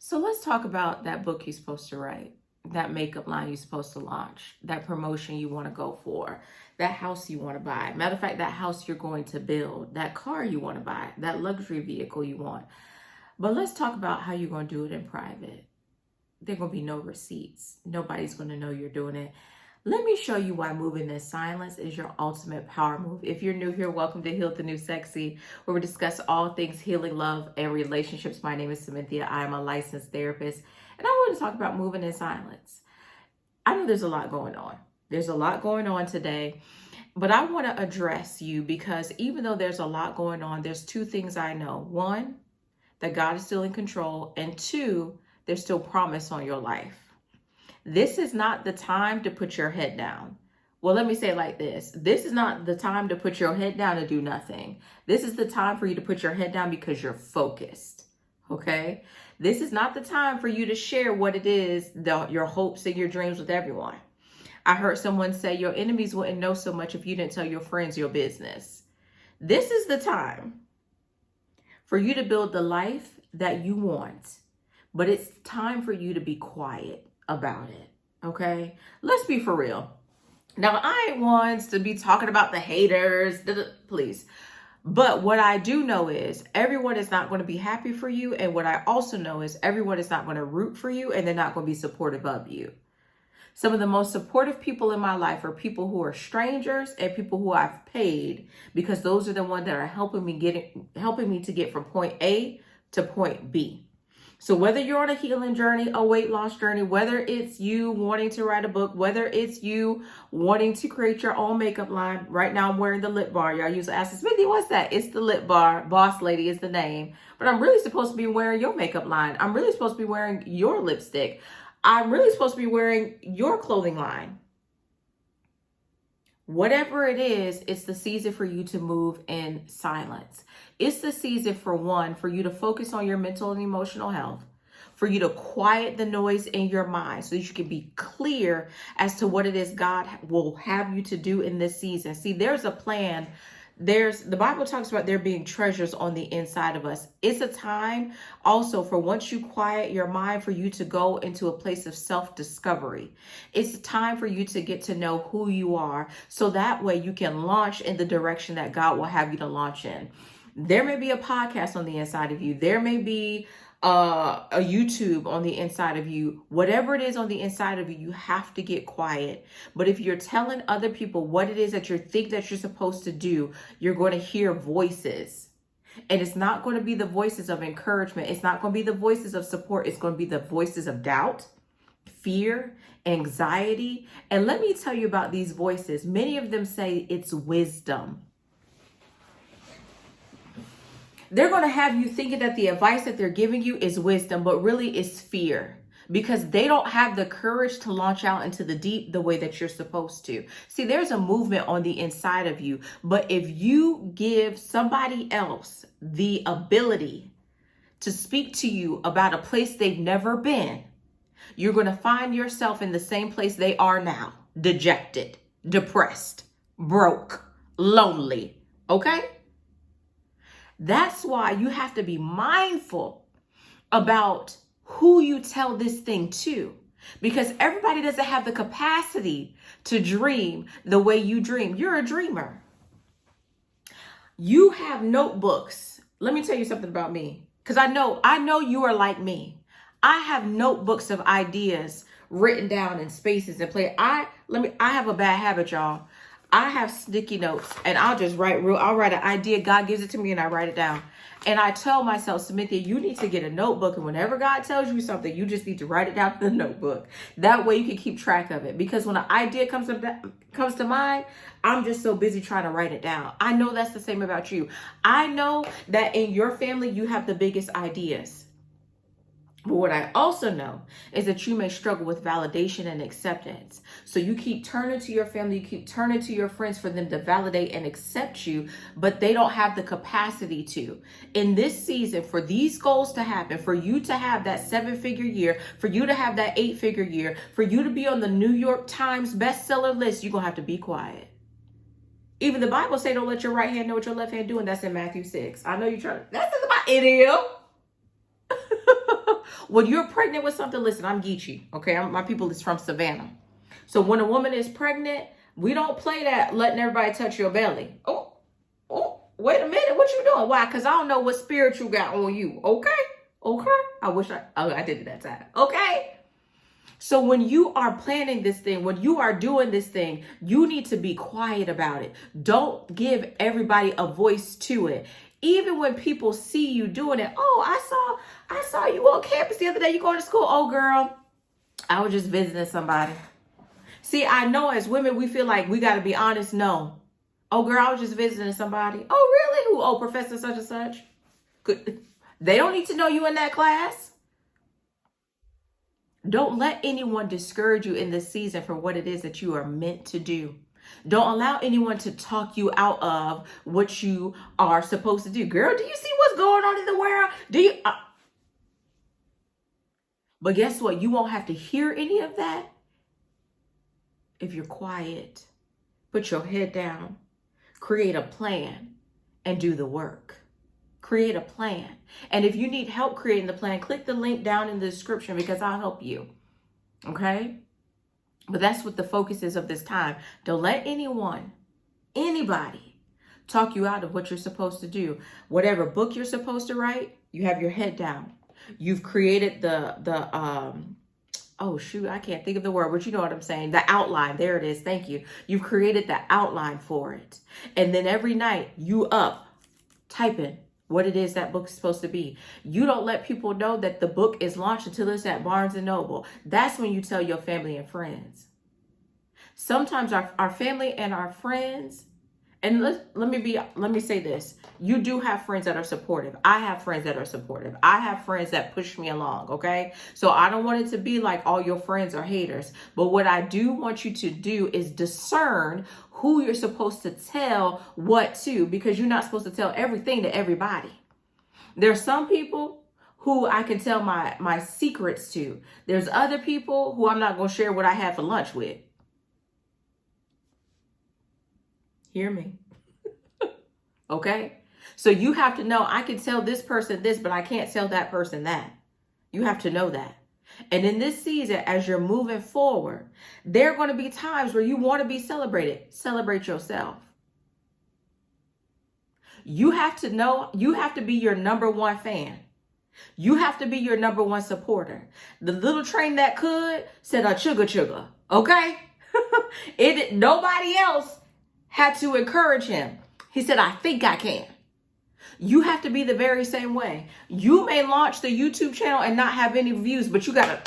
So let's talk about that book you're supposed to write, that makeup line you're supposed to launch, that promotion you want to go for, that house you want to buy. Matter of fact, that house you're going to build, that car you want to buy, that luxury vehicle you want. But let's talk about how you're going to do it in private. There are going to be no receipts. Nobody's going to know you're doing it. Let me show you why moving in silence is your ultimate power move. If you're new here, welcome to Heal the New Sexy, where we discuss all things healing, love, and relationships. My name is Cynthia. I am a licensed therapist, and I want to talk about moving in silence. I know there's a lot going on. There's a lot going on today, but I want to address you because even though there's a lot going on, there's two things I know. One, that God is still in control, and two, there's still promise on your life. This is not the time to put your head down. Well, let me say it like this. This is not the time to put your head down and do nothing. This is the time for you to put your head down because you're focused. Okay? This is not the time for you to share what it is, your hopes and your dreams with everyone. I heard someone say your enemies wouldn't know so much if you didn't tell your friends your business. This is the time for you to build the life that you want, but it's time for you to be quiet about it. Okay, let's be for real. Now, I ain't ones to be talking about the haters, please. But what I do know is everyone is not going to be happy for you. And what I also know is everyone is not going to root for you, and they're not going to be supportive of you. Some of the most supportive people in my life are people who are strangers and people who I've paid, because those are the ones that are helping me to get from point A to point B. So whether you're on a healing journey, a weight loss journey, whether it's you wanting to write a book, whether it's you wanting to create your own makeup line. Right now I'm wearing the lip bar. Y'all usually ask, Smithy, what's that? It's the lip bar. Boss Lady is the name. But I'm really supposed to be wearing your makeup line. I'm really supposed to be wearing your lipstick. I'm really supposed to be wearing your clothing line. Whatever it is, it's the season for you to move in silence. It's the season for you to focus on your mental and emotional health, for you to quiet the noise in your mind so that you can be clear as to what it is God will have you to do in this season. See, there's a plan. The Bible talks about there being treasures on the inside of us. It's a time also for once you quiet your mind for you to go into a place of self-discovery. It's a time for you to get to know who you are so that way you can launch in the direction that God will have you to launch in. There may be a podcast on the inside of you. There may be a YouTube on the inside of you. Whatever it is on the inside of you, you have to get quiet. But if you're telling other people what it is that you think that you're supposed to do, you're going to hear voices. And it's not going to be the voices of encouragement. It's not going to be the voices of support. It's going to be the voices of doubt, fear, anxiety. And let me tell you about these voices. Many of them say it's wisdom. They're going to have you thinking that the advice that they're giving you is wisdom, but really it's fear, because they don't have the courage to launch out into the deep the way that you're supposed to. See, there's a movement on the inside of you, but if you give somebody else the ability to speak to you about a place they've never been, you're going to find yourself in the same place they are now, dejected, depressed, broke, lonely, okay? That's why you have to be mindful about who you tell this thing to, because everybody doesn't have the capacity to dream the way you dream. You're a dreamer. You have notebooks. Let me tell you something about me, because I know you are like me. I have notebooks of ideas written down in spaces and I have a bad habit, y'all. I have sticky notes and I'll write an idea. God gives it to me and I write it down. And I tell myself, Samantha, you need to get a notebook. And whenever God tells you something, you just need to write it down in the notebook. That way you can keep track of it. Because when an idea comes to mind, I'm just so busy trying to write it down. I know that's the same about you. I know that in your family, you have the biggest ideas. But what I also know is that you may struggle with validation and acceptance. So you keep turning to your family, you keep turning to your friends for them to validate and accept you, but they don't have the capacity to. In this season, for these goals to happen, for you to have that 7-figure year, for you to have that 8-figure year, for you to be on the New York Times bestseller list, you're going to have to be quiet. Even the Bible say don't let your right hand know what your left hand doing. That's in Matthew 6. I know you're trying. That's in the Bible. It is. When you're pregnant with something, listen, I'm Geechee, okay? My people is from Savannah. So when a woman is pregnant, we don't play that letting everybody touch your belly. Oh, wait a minute, what you doing? Why? Because I don't know what spirit you got on you, okay? I did it that time, okay? So when you are planning this thing, when you are doing this thing, you need to be quiet about it. Don't give everybody a voice to it. Even when people see you doing it, oh, I saw you on campus the other day. You going to school? Oh, girl, I was just visiting somebody. See, I know as women, we feel like we got to be honest. No. Oh, girl, I was just visiting somebody. Oh, really? Who? Oh, Professor such and such. Good. They don't need to know you in that class. Don't let anyone discourage you in this season for what it is that you are meant to do. Don't allow anyone to talk you out of what you are supposed to do. Girl, do you see what's going on in the world? Do you? But guess what? You won't have to hear any of that if you're quiet. Put your head down. Create a plan and do the work. Create a plan. And if you need help creating the plan, click the link down in the description because I'll help you. Okay? But that's what the focus is of this time. Don't let anybody talk you out of what you're supposed to do. Whatever book you're supposed to write, you have your head down. You've created oh shoot, I can't think of the word, but you know what I'm saying. The outline, there it is. Thank you. You've created the outline for it. And then every night you up typing what it is that book is supposed to be. You don't let people know that the book is launched until it's at Barnes and Noble. That's when you tell your family and friends. Sometimes our family and our friends, and let me say this. You do have friends that are supportive. I have friends that are supportive. I have friends that push me along, okay? So I don't want it to be like all your friends are haters. But what I do want you to do is discern who you're supposed to tell what to, because you're not supposed to tell everything to everybody. There's some people who I can tell my secrets to. There's other people who I'm not going to share what I had for lunch with. Hear me. Okay? So you have to know, I can tell this person this, but I can't tell that person that. You have to know that. And in this season, as you're moving forward, there are going to be times where you want to be celebrated. Celebrate yourself. You have to know, you have to be your number one fan. You have to be your number one supporter. The little train that could said a chugga. Okay? Nobody else had to encourage him. He said, I think I can. You have to be the very same way. You may launch the YouTube channel and not have any views, but you gotta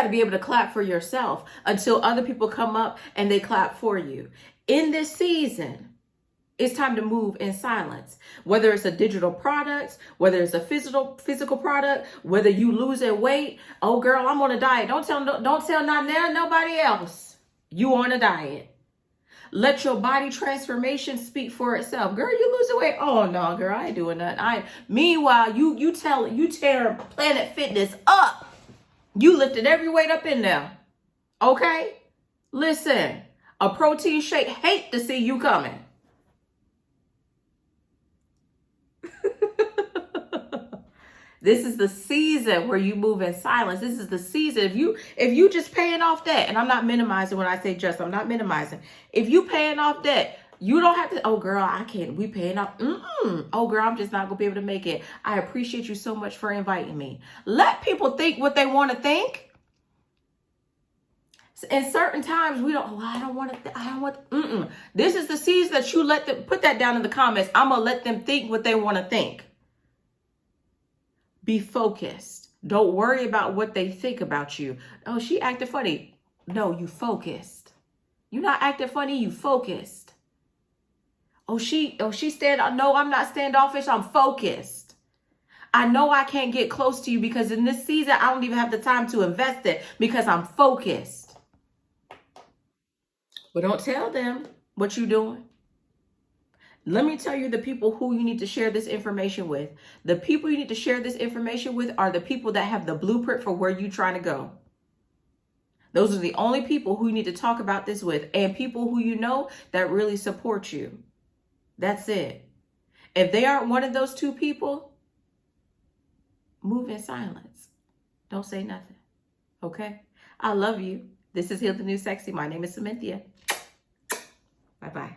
be able to clap for yourself until other people come up and they clap for you. In this season, it's time to move in silence. Whether it's a digital product, whether it's a physical product, whether you losing weight. Oh girl, I'm on a diet. Don't tell nobody else you on a diet. Let your body transformation speak for itself. Girl, you losing weight. Oh no, girl, I ain't doing nothing. Meanwhile, you tear Planet Fitness up. You lifted every weight up in there. Okay? Listen, a protein shake hate to see you coming. This is the season where you move in silence. This is the season. If you just paying off debt, and I'm not minimizing when I say just, I'm not minimizing. If you paying off debt, you don't have to, oh girl, I can't, we paying off. Oh girl, I'm just not gonna be able to make it. I appreciate you so much for inviting me. Let people think what they want to think. In certain times, we don't, I don't want. This is the season that you let them, put that down in the comments. I'm gonna let them think what they want to think. Be focused. Don't worry about what they think about you. Oh, she acted funny. No, you focused. You're not acting funny, you focused. Oh, she no, I'm not standoffish, I'm focused. I know I can't get close to you because in this season, I don't even have the time to invest it because I'm focused. But don't tell them what you're doing. Let me tell you the people who you need to share this information with. The people you need to share this information with are the people that have the blueprint for where you're trying to go. Those are the only people who you need to talk about this with, and people who you know that really support you. That's it. If they aren't one of those two people, move in silence. Don't say nothing. Okay? I love you. This is Heal the New Sexy. My name is Cynthia. Bye-bye.